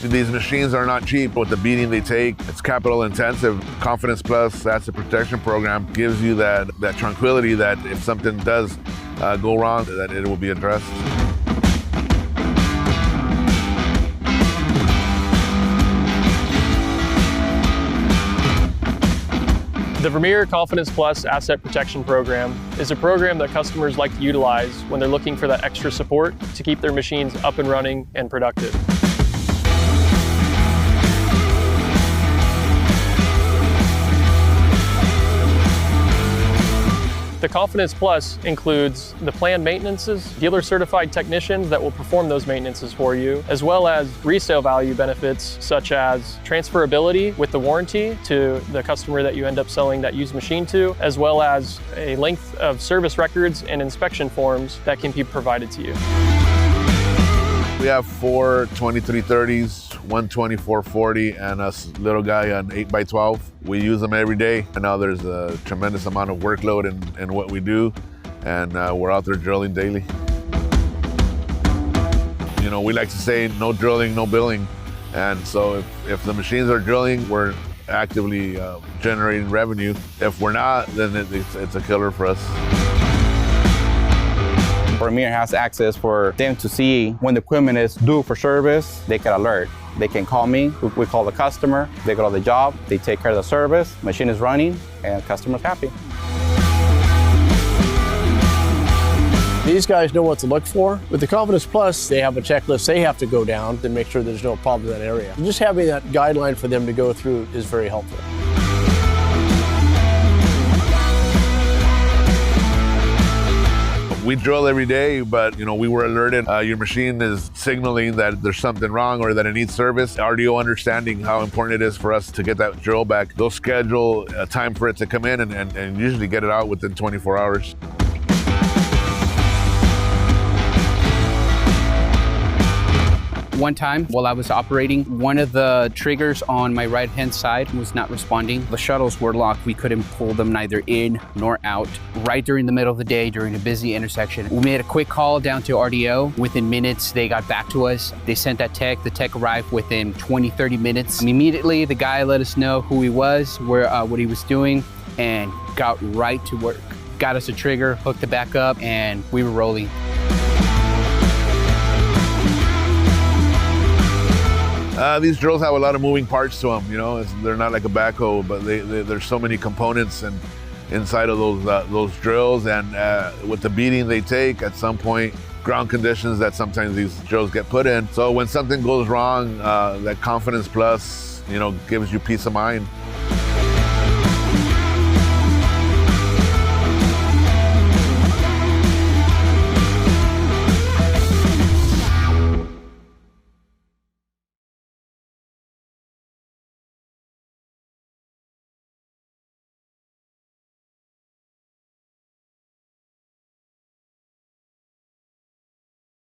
These machines are not cheap. With the beating they take, it's capital intensive. Confidence Plus Asset Protection Program gives you that tranquility that if something does go wrong, that it will be addressed. The Vermeer Confidence Plus Asset Protection Program is a program that customers like to utilize when they're looking for that extra support to keep their machines up and running and productive. The Confidence Plus includes the planned maintenances, dealer-certified technicians that will perform those maintenances for you, as well as resale value benefits such as transferability with the warranty to the customer that you end up selling that used machine to, as well as a length of service records and inspection forms that can be provided to you. We have 4 2330s, one 2440, and a little guy on 8x12. We use them every day. And now there's a tremendous amount of workload in what we do, and we're out there drilling daily. You know, we like to say no drilling, no billing. And so if the machines are drilling, we're actively generating revenue. If we're not, then it's a killer for us. Vermeer has access for them to see when the equipment is due for service. They can alert. They can call me, we call the customer, they go to the job, they take care of the service, machine is running, and customer's happy. These guys know what to look for. With the Confidence Plus, they have a checklist they have to go down to make sure there's no problem in that area. And just having that guideline for them to go through is very helpful. We drill every day, but we were alerted your machine is signaling that there's something wrong or that it needs service. RDO understanding how important it is for us to get that drill back. They'll schedule a time for it to come in and usually get it out within 24 hours. One time while I was operating, one of the triggers on my right-hand side was not responding. The shuttles were locked. We couldn't pull them neither in nor out. Right during the middle of the day, during a busy intersection, we made a quick call down to RDO. Within minutes, they got back to us. They sent that tech. The tech arrived within 20, 30 minutes. Immediately, the guy let us know who he was, what he was doing, and got right to work. Got us a trigger, hooked it back up, and we were rolling. These drills have a lot of moving parts to them. They're not like a backhoe, but there's so many components inside of those drills, and with the beating they take, at some point, ground conditions that sometimes these drills get put in. So when something goes wrong, that Confidence Plus, gives you peace of mind.